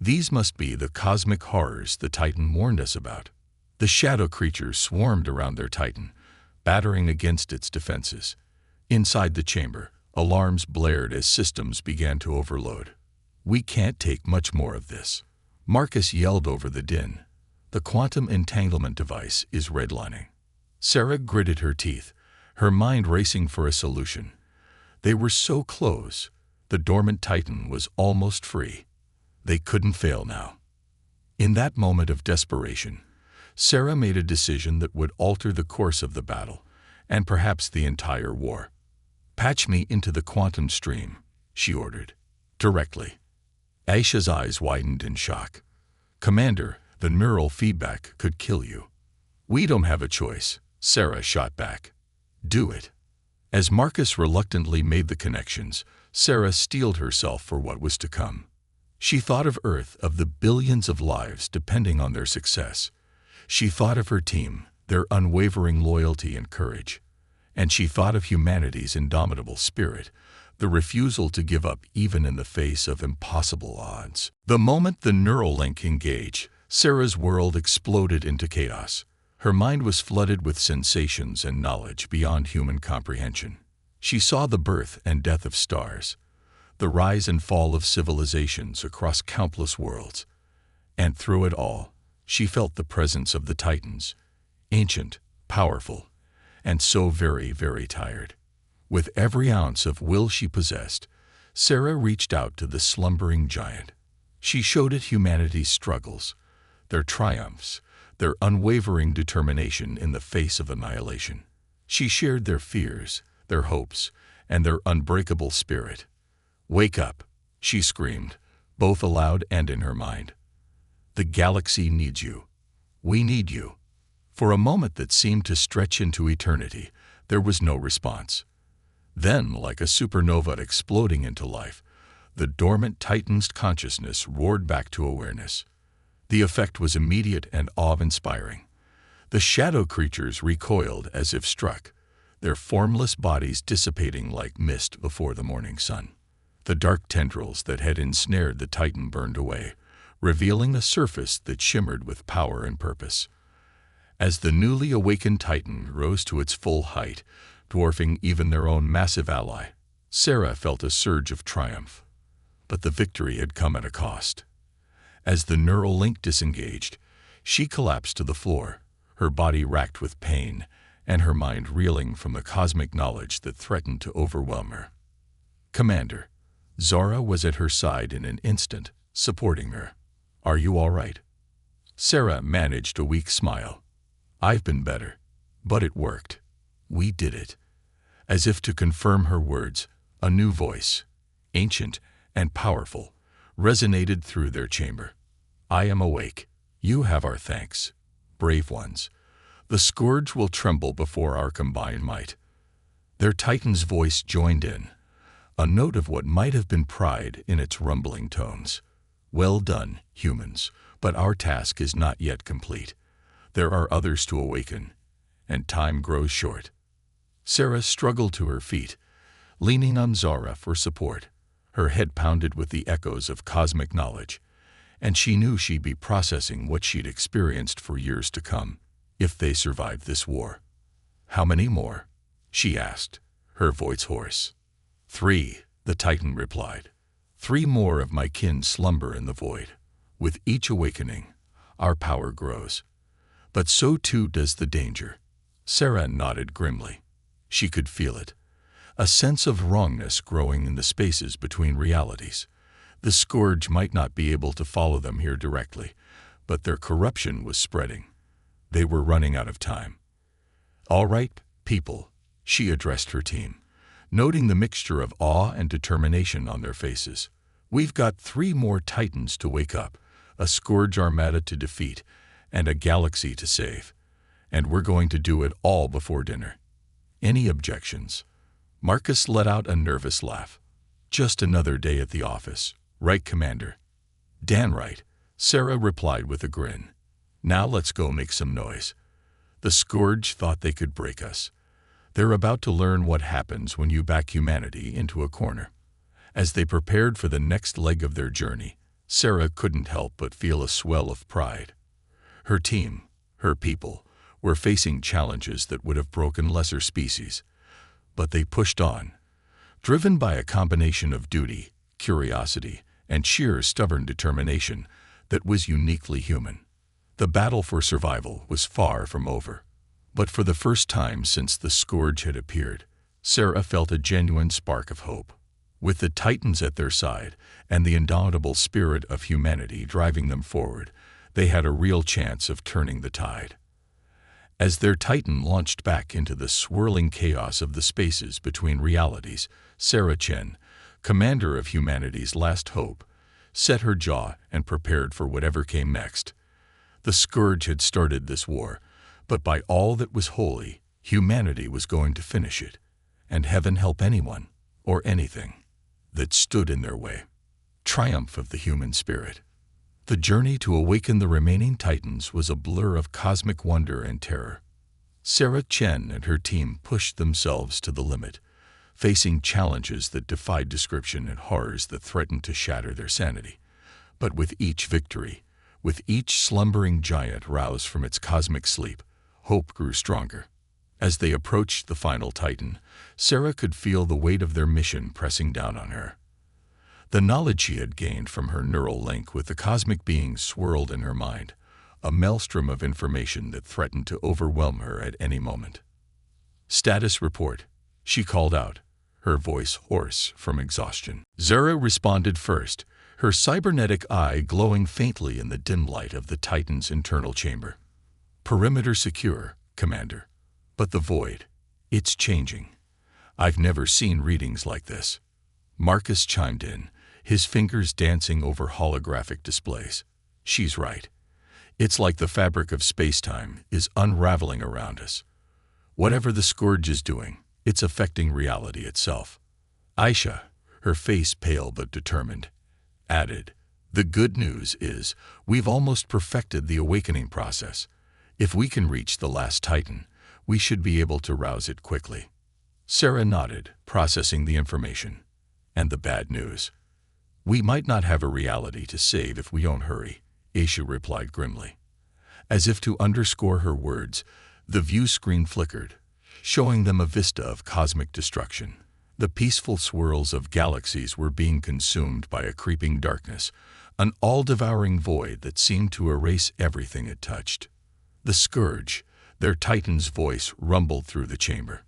These must be the cosmic horrors the titan warned us about. The shadow creatures swarmed around their titan, battering against its defenses. Inside the chamber, alarms blared as systems began to overload. We can't take much more of this, Marcus yelled over the din. The quantum entanglement device is redlining. Sarah gritted her teeth, her mind racing for a solution. They were so close. The dormant titan was almost free. They couldn't fail now. In that moment of desperation, Sarah made a decision that would alter the course of the battle, and perhaps the entire war. Patch me into the quantum stream, she ordered. Directly. Aisha's eyes widened in shock. Commander, the neural feedback could kill you. We don't have a choice, Sarah shot back. Do it. As Marcus reluctantly made the connections, Sarah steeled herself for what was to come. She thought of Earth, of the billions of lives depending on their success. She thought of her team, their unwavering loyalty and courage. And she thought of humanity's indomitable spirit, the refusal to give up even in the face of impossible odds. The moment the neural link engaged, Sarah's world exploded into chaos. Her mind was flooded with sensations and knowledge beyond human comprehension. She saw the birth and death of stars, the rise and fall of civilizations across countless worlds. And through it all, she felt the presence of the Titans, ancient, powerful, and so very, very tired. With every ounce of will she possessed, Sarah reached out to the slumbering giant. She showed it humanity's struggles, their triumphs, their unwavering determination in the face of annihilation. She shared their fears, their hopes, and their unbreakable spirit. "Wake up," she screamed, both aloud and in her mind. "The galaxy needs you. We need you." For a moment that seemed to stretch into eternity, there was no response. Then, like a supernova exploding into life, the dormant Titan's consciousness roared back to awareness. The effect was immediate and awe-inspiring. The shadow creatures recoiled as if struck, their formless bodies dissipating like mist before the morning sun. The dark tendrils that had ensnared the Titan burned away, revealing a surface that shimmered with power and purpose. As the newly awakened Titan rose to its full height, dwarfing even their own massive ally, Sarah felt a surge of triumph. But the victory had come at a cost. As the neural link disengaged, she collapsed to the floor, her body racked with pain, and her mind reeling from the cosmic knowledge that threatened to overwhelm her. "Commander," Zara was at her side in an instant, supporting her. "Are you all right?" Sarah managed a weak smile. "I've been better, but it worked. We did it." As if to confirm her words, a new voice, ancient and powerful, resonated through their chamber. "I am awake. You have our thanks, brave ones. The scourge will tremble before our combined might." Their Titan's voice joined in, a note of what might have been pride in its rumbling tones. "Well done, humans, but our task is not yet complete. There are others to awaken, and time grows short." Sarah struggled to her feet, leaning on Zara for support. Her head pounded with the echoes of cosmic knowledge, and she knew she'd be processing what she'd experienced for years to come, if they survived this war. "How many more?" she asked, her voice hoarse. "3, the Titan replied. "3 more of my kin slumber in the void. With each awakening, our power grows. But so too does the danger." Sarah nodded grimly. She could feel it, a sense of wrongness growing in the spaces between realities. The scourge might not be able to follow them here directly, but their corruption was spreading. They were running out of time. "All right, people," she addressed her team, noting the mixture of awe and determination on their faces. "We've got 3 more Titans to wake up, a scourge armada to defeat, and a galaxy to save. And we're going to do it all before dinner. Any objections?" Marcus let out a nervous laugh. "Just another day at the office, right, Commander?" "Dan right," Sarah replied with a grin. "Now let's go make some noise. The scourge thought they could break us. They're about to learn what happens when you back humanity into a corner." As they prepared for the next leg of their journey, Sarah couldn't help but feel a swell of pride. Her team, her people, were facing challenges that would have broken lesser species, but they pushed on, driven by a combination of duty, curiosity, and sheer stubborn determination that was uniquely human. The battle for survival was far from over, but for the first time since the scourge had appeared, Sarah felt a genuine spark of hope. With the Titans at their side and the indomitable spirit of humanity driving them forward, they had a real chance of turning the tide. As their Titan launched back into the swirling chaos of the spaces between realities, Sarah Chen, commander of humanity's last hope, set her jaw and prepared for whatever came next. The scourge had started this war, but by all that was holy, humanity was going to finish it, and heaven help anyone, or anything, that stood in their way. Triumph of the human spirit. The journey to awaken the remaining Titans was a blur of cosmic wonder and terror. Sarah Chen and her team pushed themselves to the limit, facing challenges that defied description and horrors that threatened to shatter their sanity. But with each victory, with each slumbering giant roused from its cosmic sleep, hope grew stronger. As they approached the final Titan, Sarah could feel the weight of their mission pressing down on her. The knowledge she had gained from her neural link with the cosmic beings swirled in her mind, a maelstrom of information that threatened to overwhelm her at any moment. "Status report," she called out, her voice hoarse from exhaustion. Zara responded first, her cybernetic eye glowing faintly in the dim light of the Titan's internal chamber. "Perimeter secure, Commander. But the void, it's changing. I've never seen readings like this." Marcus chimed in, his fingers dancing over holographic displays. "She's right. It's like the fabric of space-time is unraveling around us. Whatever the scourge is doing, it's affecting reality itself." Aisha, her face pale but determined, added, "The good news is we've almost perfected the awakening process. If we can reach the last Titan, we should be able to rouse it quickly." Sarah nodded, processing the information. "And the bad news? We might not have a reality to save if we don't hurry," Aisha replied grimly. As if to underscore her words, the view screen flickered, showing them a vista of cosmic destruction. The peaceful swirls of galaxies were being consumed by a creeping darkness, an all-devouring void that seemed to erase everything it touched. The Scourge, their Titan's voice rumbled through the chamber.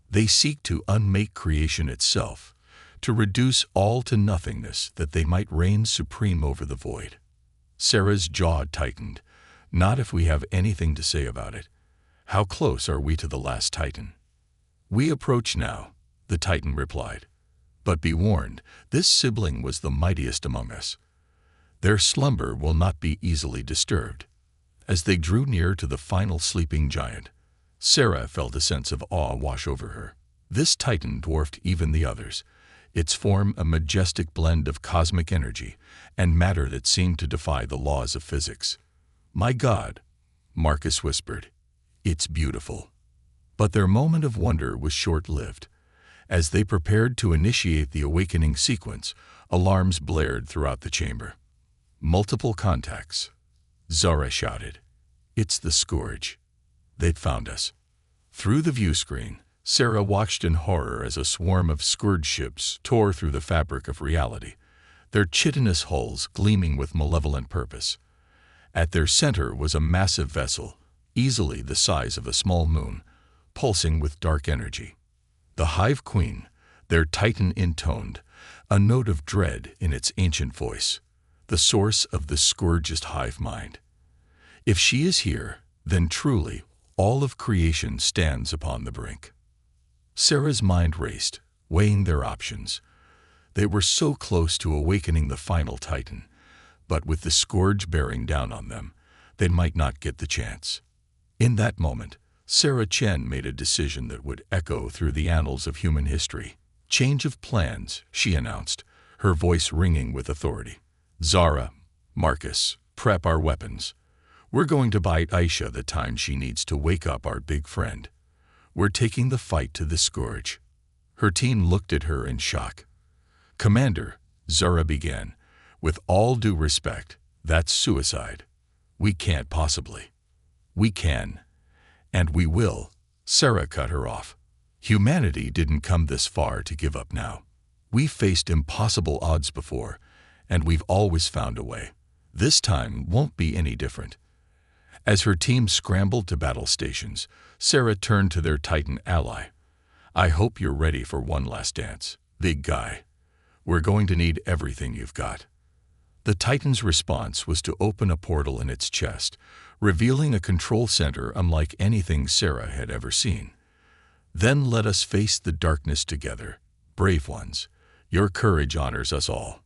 "They seek to unmake creation itself, to reduce all to nothingness that they might reign supreme over the void." Sarah's jaw tightened. "Not if we have anything to say about it. How close are we to the last Titan?" "We approach now," the Titan replied. "But be warned, this sibling was the mightiest among us. Their slumber will not be easily disturbed." As they drew near to the final sleeping giant, Sarah felt a sense of awe wash over her. This Titan dwarfed even the others, its form a majestic blend of cosmic energy and matter that seemed to defy the laws of physics. "My God," Marcus whispered, "it's beautiful." But their moment of wonder was short-lived. As they prepared to initiate the awakening sequence, alarms blared throughout the chamber. "Multiple contacts," Zara shouted. "It's the Scourge. They'd found us." Through the view screen, Sarah watched in horror as a swarm of Scourge ships tore through the fabric of reality, their chitinous hulls gleaming with malevolent purpose. At their center was a massive vessel, easily the size of a small moon, pulsing with dark energy. The Hive Queen, their Titan intoned, a note of dread in its ancient voice, the source of the Scourge's hive mind. If she is here, then truly all of creation stands upon the brink. Sarah's mind raced, weighing their options. They were so close to awakening the final Titan, but with the Scourge bearing down on them, they might not get the chance. In that moment, Sarah Chen made a decision that would echo through the annals of human history. "Change of plans," she announced, her voice ringing with authority. "Zara, Marcus, prep our weapons. We're going to buy Aisha the time she needs to wake up our big friend. We're taking the fight to the Scourge." Her team looked at her in shock. "Commander," Zara began, "with all due respect, that's suicide. We can't possibly." "We can. And we will," Sarah cut her off. "Humanity didn't come this far to give up now. We've faced impossible odds before, and we've always found a way. This time won't be any different." As her team scrambled to battle stations, Sarah turned to their Titan ally. "I hope you're ready for one last dance, big guy. We're going to need everything you've got." The Titan's response was to open a portal in its chest, revealing a control center unlike anything Sarah had ever seen. "Then let us face the darkness together, brave ones. Your courage honors us all."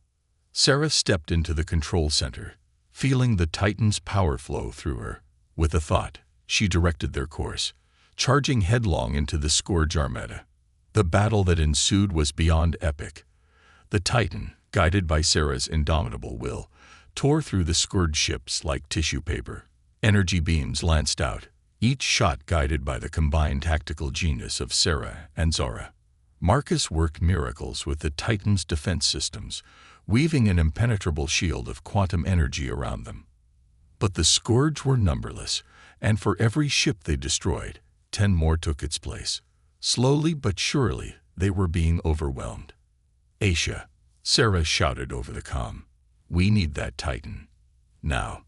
Sarah stepped into the control center, feeling the Titan's power flow through her. With a thought, she directed their course, charging headlong into the Scourge Armada. The battle that ensued was beyond epic. The Titan, guided by Sarah's indomitable will, tore through the Scourge ships like tissue paper. Energy beams lanced out, each shot guided by the combined tactical genius of Sarah and Zara. Marcus worked miracles with the Titan's defense systems, weaving an impenetrable shield of quantum energy around them. But the Scourge were numberless, and for every ship they destroyed, 10 more took its place. Slowly but surely, they were being overwhelmed. "Aisha," Sarah shouted over the comm. "We need that Titan. Now."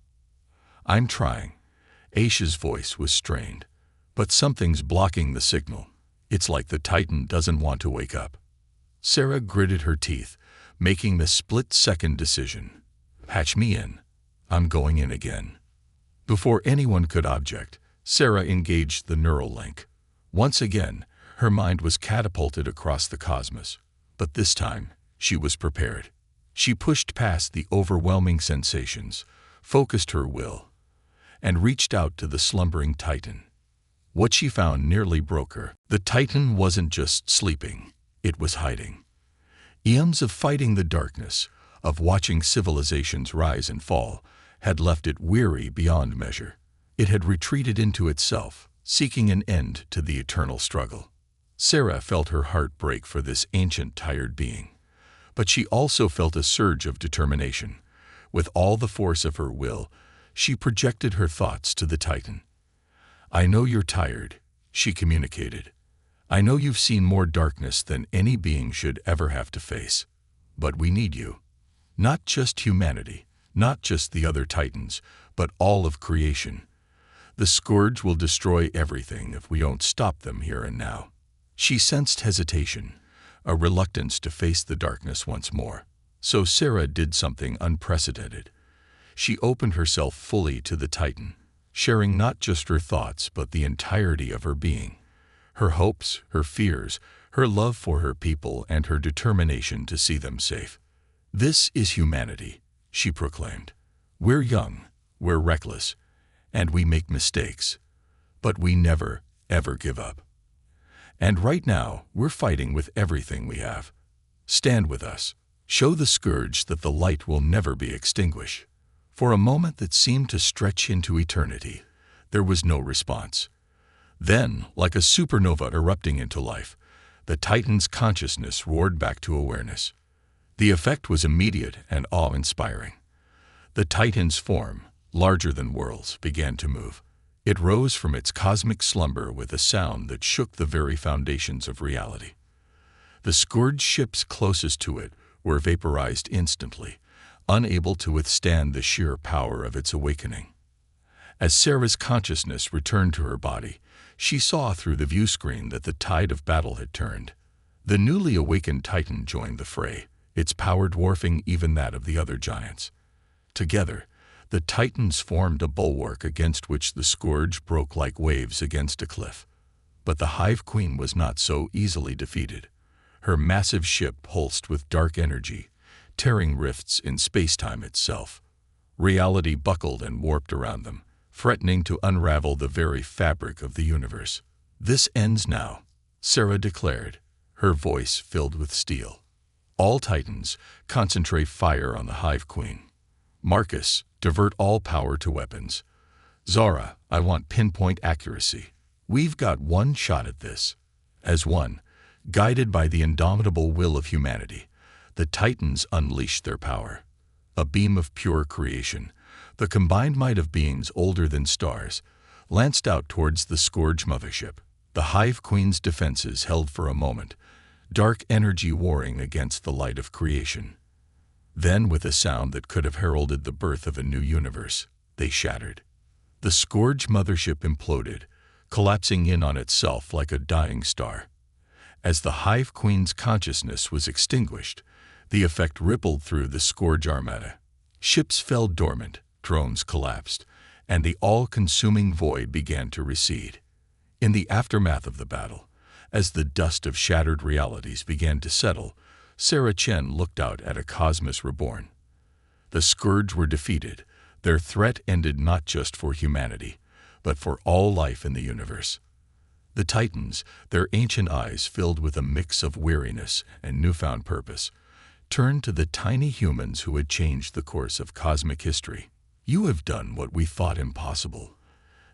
"I'm trying." Aisha's voice was strained. "But something's blocking the signal. It's like the Titan doesn't want to wake up." Sarah gritted her teeth, making the split-second decision. "Patch me in. I'm going in again." Before anyone could object, Sarah engaged the neural link. Once again, her mind was catapulted across the cosmos. But this time, she was prepared. She pushed past the overwhelming sensations, focused her will, and reached out to the slumbering Titan. What she found nearly broke her. The Titan wasn't just sleeping, it was hiding. Eons of fighting the darkness, of watching civilizations rise and fall, had left it weary beyond measure. It had retreated into itself, seeking an end to the eternal struggle. Sarah felt her heart break for this ancient, tired being. But she also felt a surge of determination. With all the force of her will, she projected her thoughts to the Titan. "I know you're tired," she communicated. "I know you've seen more darkness than any being should ever have to face. But we need you. Not just humanity, not just the other Titans, but all of creation. The Scourge will destroy everything if we don't stop them here and now." She sensed hesitation, a reluctance to face the darkness once more. So Sarah did something unprecedented. She opened herself fully to the Titan, sharing not just her thoughts but the entirety of her being. Her hopes, her fears, her love for her people, and her determination to see them safe. "This is humanity," she proclaimed. "We're young, we're reckless, and we make mistakes. But we never, ever give up. And right now, we're fighting with everything we have. Stand with us. Show the Scourge that the light will never be extinguished." For a moment that seemed to stretch into eternity, there was no response. Then, like a supernova erupting into life, the Titan's consciousness roared back to awareness. The effect was immediate and awe-inspiring. The Titan's form, larger than worlds, began to move. It rose from its cosmic slumber with a sound that shook the very foundations of reality. The Scourge ships closest to it were vaporized instantly, unable to withstand the sheer power of its awakening. As Sarah's consciousness returned to her body, she saw through the view screen that the tide of battle had turned. The newly awakened Titan joined the fray, its power dwarfing even that of the other giants. Together, the Titans formed a bulwark against which the Scourge broke like waves against a cliff. But the Hive Queen was not so easily defeated. Her massive ship pulsed with dark energy, tearing rifts in space-time itself. Reality buckled and warped around them, threatening to unravel the very fabric of the universe. "This ends now," Sarah declared, her voice filled with steel. "All Titans, concentrate fire on the Hive Queen. Marcus, divert all power to weapons. Zara, I want pinpoint accuracy. We've got one shot at this." As one, guided by the indomitable will of humanity, the Titans unleashed their power. A beam of pure creation, the combined might of beings older than stars, lanced out towards the Scourge mothership. The Hive Queen's defenses held for a moment, dark energy warring against the light of creation. Then, with a sound that could have heralded the birth of a new universe, they shattered. The Scourge mothership imploded, collapsing in on itself like a dying star. As the Hive Queen's consciousness was extinguished, the effect rippled through the Scourge armada. Ships fell dormant, drones collapsed, and the all-consuming void began to recede. In the aftermath of the battle, as the dust of shattered realities began to settle, Sarah Chen looked out at a cosmos reborn. The Scourge were defeated. Their threat ended not just for humanity, but for all life in the universe. The Titans, their ancient eyes filled with a mix of weariness and newfound purpose, turned to the tiny humans who had changed the course of cosmic history. "You have done what we thought impossible,"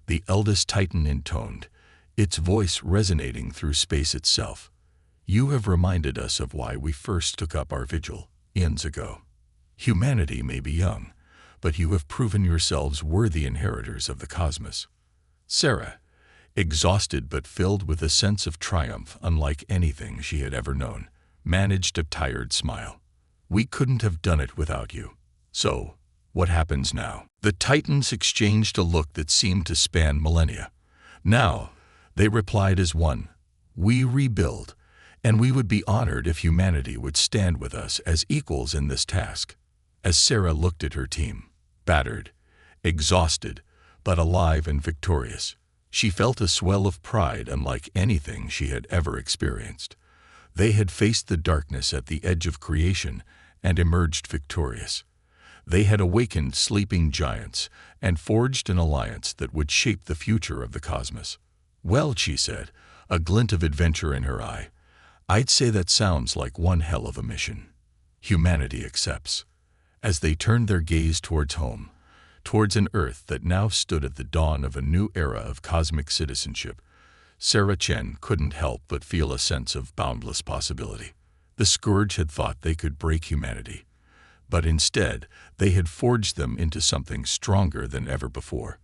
the eldest Titan intoned, its voice resonating through space itself. "You have reminded us of why we first took up our vigil, eons ago. Humanity may be young, but you have proven yourselves worthy inheritors of the cosmos." Sarah, exhausted but filled with a sense of triumph unlike anything she had ever known, managed a tired smile. We couldn't have done it without you. So, what happens now? The Titans exchanged a look that seemed to span millennia. Now, they replied as one. We rebuild, and we would be honored if humanity would stand with us as equals in this task. As Sarah looked at her team, battered, exhausted, but alive and victorious, she felt a swell of pride unlike anything she had ever experienced. They had faced the darkness at the edge of creation and emerged victorious. They had awakened sleeping giants and forged an alliance that would shape the future of the cosmos. Well, she said, a glint of adventure in her eye, I'd say that sounds like one hell of a mission. Humanity accepts. As they turned their gaze towards home, towards an Earth that now stood at the dawn of a new era of cosmic citizenship, Sarah Chen couldn't help but feel a sense of boundless possibility. The Scourge had thought they could break humanity, but instead they had forged them into something stronger than ever before.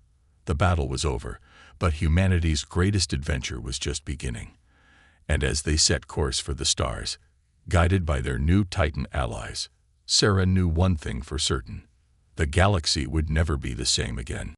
The battle was over, but humanity's greatest adventure was just beginning. And as they set course for the stars, guided by their new Titan allies, Sarah knew one thing for certain. The galaxy would never be the same again.